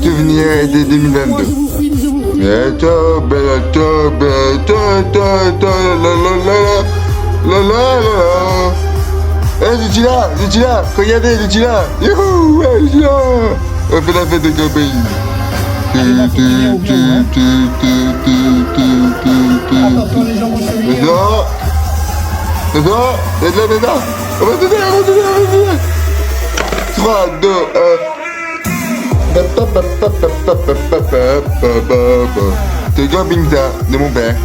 souvenir de 2022. Je suis là, regardez, je suis là. Youhou, ouais, je suis là. On fait la fête de campagne. Dedans. On va dedans. 3, 2, 1. C'est le camping ça, de mon père.